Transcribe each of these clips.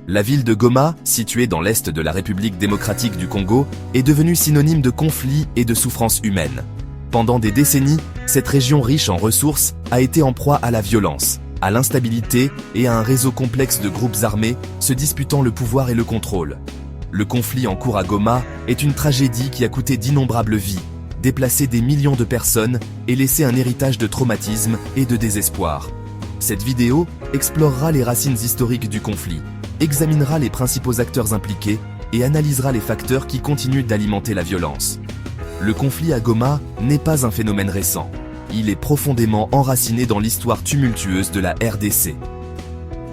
La ville de Goma, située dans l'est de la République démocratique du Congo, est devenue synonyme de conflits et de souffrances humaines. Pendant des décennies, cette région riche en ressources a été en proie à la violence, à l'instabilité et à un réseau complexe de groupes armés se disputant le pouvoir et le contrôle. Le conflit en cours à Goma est une tragédie qui a coûté d'innombrables vies, déplacé des millions de personnes et laissé un héritage de traumatisme et de désespoir. Cette vidéo explorera les racines historiques du conflit, examinera les principaux acteurs impliqués et analysera les facteurs qui continuent d'alimenter la violence. Le conflit à Goma n'est pas un phénomène récent. Il est profondément enraciné dans l'histoire tumultueuse de la RDC.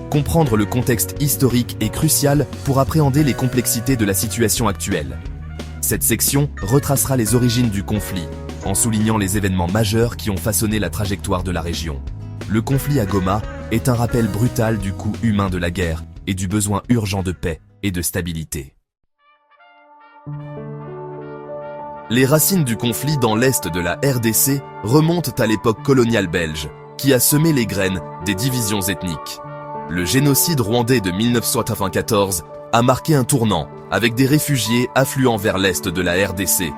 Comprendre le contexte historique est crucial pour appréhender les complexités de la situation actuelle. Cette section retracera les origines du conflit, en soulignant les événements majeurs qui ont façonné la trajectoire de la région. Le conflit à Goma est un rappel brutal du coût humain de la guerre et du besoin urgent de paix et de stabilité. Les racines du conflit dans l'est de la RDC remontent à l'époque coloniale belge, qui a semé les graines des divisions ethniques. Le génocide rwandais de 1994 a marqué un tournant, avec des réfugiés affluant vers l'est de la RDC.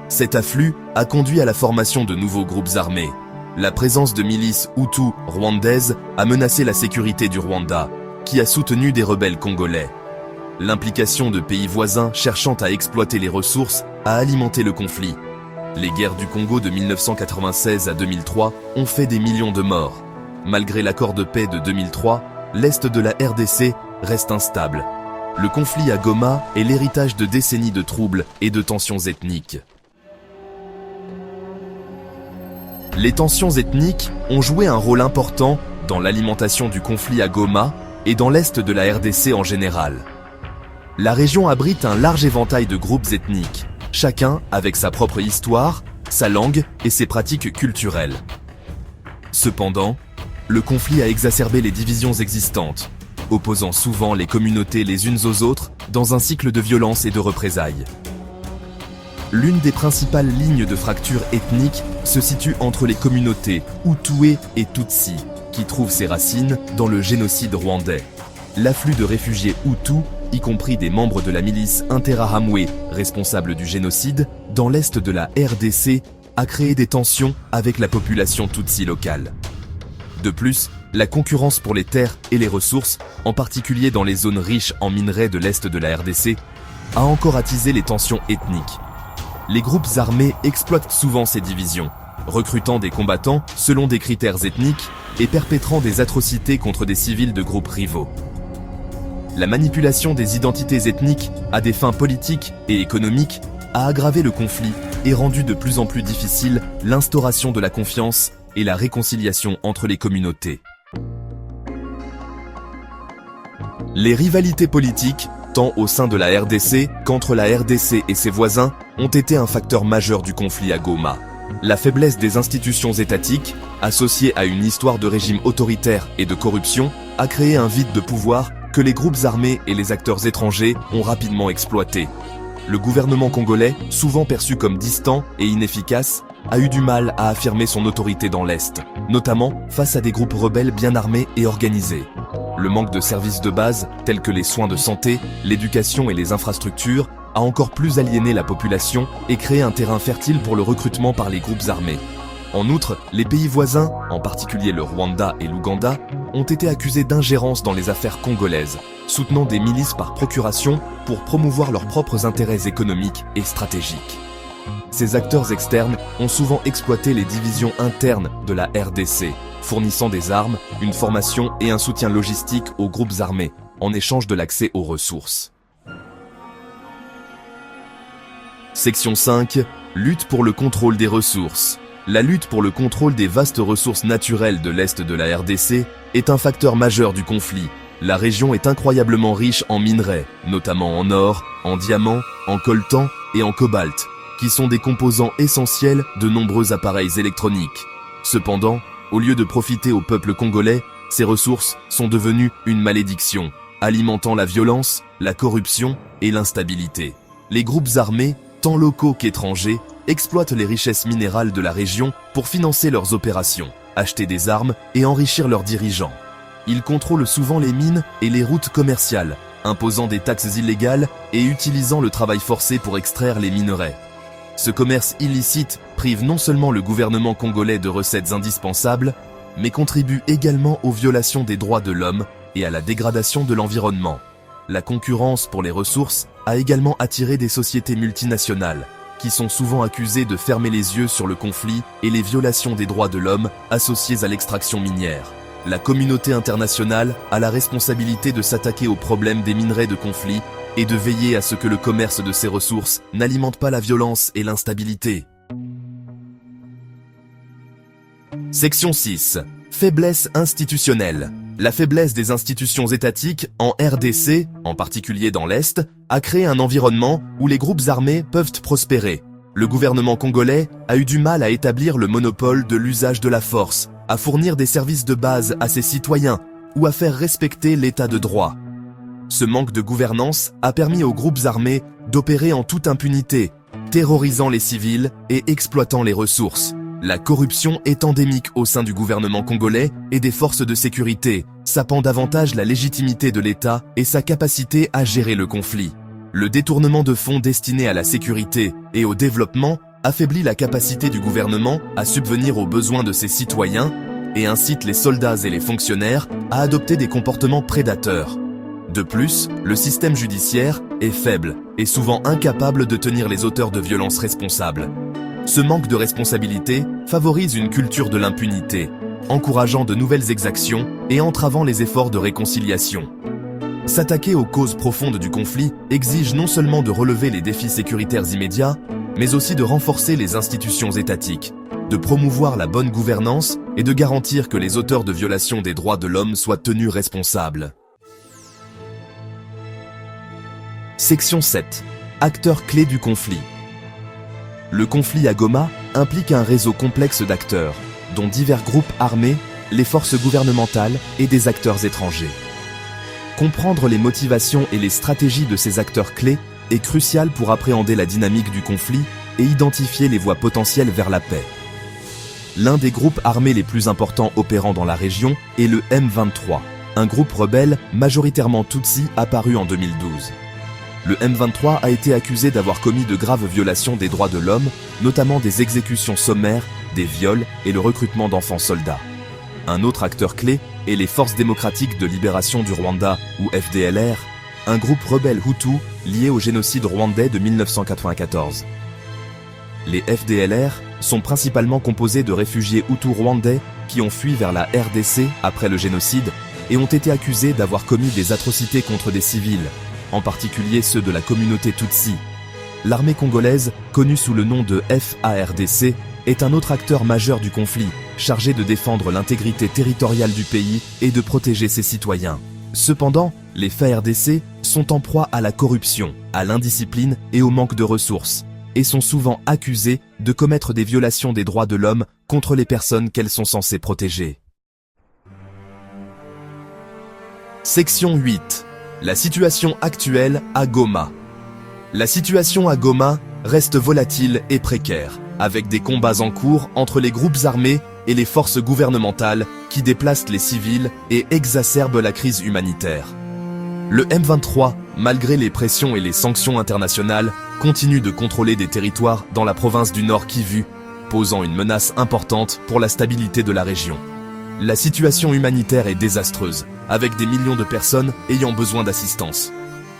Cet afflux a conduit à la formation de nouveaux groupes armés. La présence de milices hutus rwandaises a menacé la sécurité du Rwanda, qui a soutenu des rebelles congolais. L'implication de pays voisins cherchant à exploiter les ressources a alimenté le conflit. Les guerres du Congo de 1996 à 2003 ont fait des millions de morts. Malgré l'accord de paix de 2003, l'est de la RDC reste instable. Le conflit à Goma est l'héritage de décennies de troubles et de tensions ethniques. Les tensions ethniques ont joué un rôle important dans l'alimentation du conflit à Goma et dans l'est de la RDC en général. La région abrite un large éventail de groupes ethniques, chacun avec sa propre histoire, sa langue et ses pratiques culturelles. Cependant, le conflit a exacerbé les divisions existantes, opposant souvent les communautés les unes aux autres dans un cycle de violence et de représailles. L'une des principales lignes de fracture ethnique se situe entre les communautés Hutué et Tutsi, qui trouvent ses racines dans le génocide rwandais. L'afflux de réfugiés Hutus, y compris des membres de la milice Interahamwe, responsable du génocide, dans l'est de la RDC, a créé des tensions avec la population Tutsi locale. De plus, la concurrence pour les terres et les ressources, en particulier dans les zones riches en minerais de l'est de la RDC, a encore attisé les tensions ethniques. Les groupes armés exploitent souvent ces divisions, recrutant des combattants selon des critères ethniques et perpétrant des atrocités contre des civils de groupes rivaux. La manipulation des identités ethniques à des fins politiques et économiques a aggravé le conflit et rendu de plus en plus difficile l'instauration de la confiance et la réconciliation entre les communautés. Les rivalités politiques, tant au sein de la RDC qu'entre la RDC et ses voisins, ont été un facteur majeur du conflit à Goma. La faiblesse des institutions étatiques, associée à une histoire de régime autoritaire et de corruption, a créé un vide de pouvoir que les groupes armés et les acteurs étrangers ont rapidement exploité. Le gouvernement congolais, souvent perçu comme distant et inefficace, a eu du mal à affirmer son autorité dans l'Est, notamment face à des groupes rebelles bien armés et organisés. Le manque de services de base, tels que les soins de santé, l'éducation et les infrastructures, a encore plus aliéné la population et créé un terrain fertile pour le recrutement par les groupes armés. En outre, les pays voisins, en particulier le Rwanda et l'Ouganda, ont été accusés d'ingérence dans les affaires congolaises, soutenant des milices par procuration pour promouvoir leurs propres intérêts économiques et stratégiques. Ces acteurs externes ont souvent exploité les divisions internes de la RDC, fournissant des armes, une formation et un soutien logistique aux groupes armés, en échange de l'accès aux ressources. Section 5. Lutte pour le contrôle des ressources. La lutte pour le contrôle des vastes ressources naturelles de l'Est de la RDC est un facteur majeur du conflit. La région est incroyablement riche en minerais, notamment en or, en diamants, en coltan et en cobalt, qui sont des composants essentiels de nombreux appareils électroniques. Cependant, au lieu de profiter au peuple congolais, ces ressources sont devenues une malédiction, alimentant la violence, la corruption et l'instabilité. Les groupes armés, tant locaux qu'étrangers, exploitent les richesses minérales de la région pour financer leurs opérations, acheter des armes et enrichir leurs dirigeants. Ils contrôlent souvent les mines et les routes commerciales, imposant des taxes illégales et utilisant le travail forcé pour extraire les minerais. Ce commerce illicite prive non seulement le gouvernement congolais de recettes indispensables, mais contribue également aux violations des droits de l'homme et à la dégradation de l'environnement. La concurrence pour les ressources a également attiré des sociétés multinationales, qui sont souvent accusées de fermer les yeux sur le conflit et les violations des droits de l'homme associées à l'extraction minière. La communauté internationale a la responsabilité de s'attaquer aux problèmes des minerais de conflit et de veiller à ce que le commerce de ces ressources n'alimente pas la violence et l'instabilité. Section 6. Faiblesse institutionnelle. La faiblesse des institutions étatiques en RDC, en particulier dans l'Est, a créé un environnement où les groupes armés peuvent prospérer. Le gouvernement congolais a eu du mal à établir le monopole de l'usage de la force, à fournir des services de base à ses citoyens ou à faire respecter l'état de droit. Ce manque de gouvernance a permis aux groupes armés d'opérer en toute impunité, terrorisant les civils et exploitant les ressources. La corruption est endémique au sein du gouvernement congolais et des forces de sécurité, sapant davantage la légitimité de l'État et sa capacité à gérer le conflit. Le détournement de fonds destinés à la sécurité et au développement affaiblit la capacité du gouvernement à subvenir aux besoins de ses citoyens et incite les soldats et les fonctionnaires à adopter des comportements prédateurs. De plus, le système judiciaire est faible et souvent incapable de tenir les auteurs de violences responsables. Ce manque de responsabilité favorise une culture de l'impunité, encourageant de nouvelles exactions et entravant les efforts de réconciliation. S'attaquer aux causes profondes du conflit exige non seulement de relever les défis sécuritaires immédiats, mais aussi de renforcer les institutions étatiques, de promouvoir la bonne gouvernance et de garantir que les auteurs de violations des droits de l'homme soient tenus responsables. Section 7. Acteurs clés du conflit. Le conflit à Goma implique un réseau complexe d'acteurs, dont divers groupes armés, les forces gouvernementales et des acteurs étrangers. Comprendre les motivations et les stratégies de ces acteurs clés est crucial pour appréhender la dynamique du conflit et identifier les voies potentielles vers la paix. L'un des groupes armés les plus importants opérant dans la région est le M23, un groupe rebelle majoritairement Tutsi apparu en 2012. Le M23 a été accusé d'avoir commis de graves violations des droits de l'homme, notamment des exécutions sommaires, des viols et le recrutement d'enfants soldats. Un autre acteur clé est les Forces démocratiques de libération du Rwanda, ou FDLR, un groupe rebelle Hutu lié au génocide rwandais de 1994. Les FDLR sont principalement composés de réfugiés Hutus rwandais qui ont fui vers la RDC après le génocide et ont été accusés d'avoir commis des atrocités contre des civils, en particulier ceux de la communauté Tutsi. L'armée congolaise, connue sous le nom de FARDC, est un autre acteur majeur du conflit, chargé de défendre l'intégrité territoriale du pays et de protéger ses citoyens. Cependant, les FARDC sont en proie à la corruption, à l'indiscipline et au manque de ressources, et sont souvent accusés de commettre des violations des droits de l'homme contre les personnes qu'elles sont censées protéger. Section 8. La situation actuelle à Goma. La situation à Goma reste volatile et précaire, avec des combats en cours entre les groupes armés et les forces gouvernementales qui déplacent les civils et exacerbent la crise humanitaire. Le M23, malgré les pressions et les sanctions internationales, continue de contrôler des territoires dans la province du Nord Kivu, posant une menace importante pour la stabilité de la région. La situation humanitaire est désastreuse, avec des millions de personnes ayant besoin d'assistance.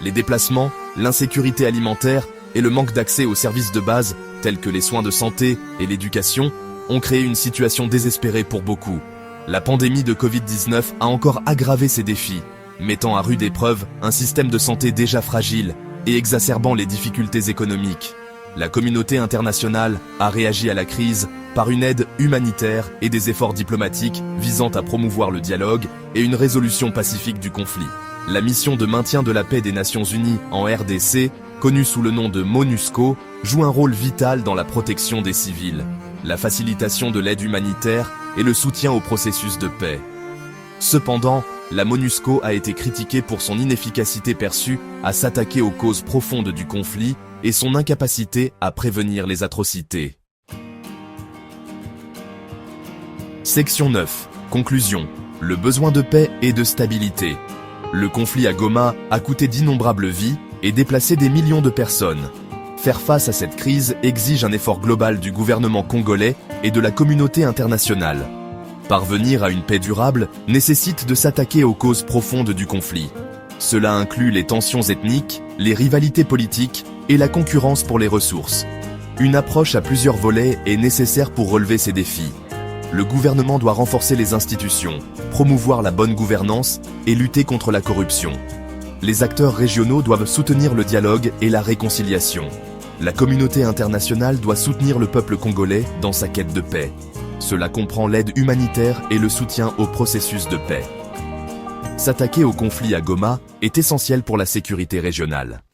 Les déplacements, l'insécurité alimentaire et le manque d'accès aux services de base, tels que les soins de santé et l'éducation, ont créé une situation désespérée pour beaucoup. La pandémie de Covid-19 a encore aggravé ces défis, mettant à rude épreuve un système de santé déjà fragile et exacerbant les difficultés économiques. La communauté internationale a réagi à la crise par une aide humanitaire et des efforts diplomatiques visant à promouvoir le dialogue et une résolution pacifique du conflit. La mission de maintien de la paix des Nations Unies en RDC, connue sous le nom de MONUSCO, joue un rôle vital dans la protection des civils, la facilitation de l'aide humanitaire et le soutien au processus de paix. Cependant, la MONUSCO a été critiquée pour son inefficacité perçue à s'attaquer aux causes profondes du conflit et son incapacité à prévenir les atrocités. Section 9. Conclusion. Le besoin de paix et de stabilité. Le conflit à Goma a coûté d'innombrables vies et déplacé des millions de personnes. Faire face à cette crise exige un effort global du gouvernement congolais et de la communauté internationale. Parvenir à une paix durable nécessite de s'attaquer aux causes profondes du conflit. Cela inclut les tensions ethniques, les rivalités politiques et la concurrence pour les ressources. Une approche à plusieurs volets est nécessaire pour relever ces défis. Le gouvernement doit renforcer les institutions, promouvoir la bonne gouvernance et lutter contre la corruption. Les acteurs régionaux doivent soutenir le dialogue et la réconciliation. La communauté internationale doit soutenir le peuple congolais dans sa quête de paix. Cela comprend l'aide humanitaire et le soutien au processus de paix. S'attaquer au conflit à Goma est essentiel pour la sécurité régionale.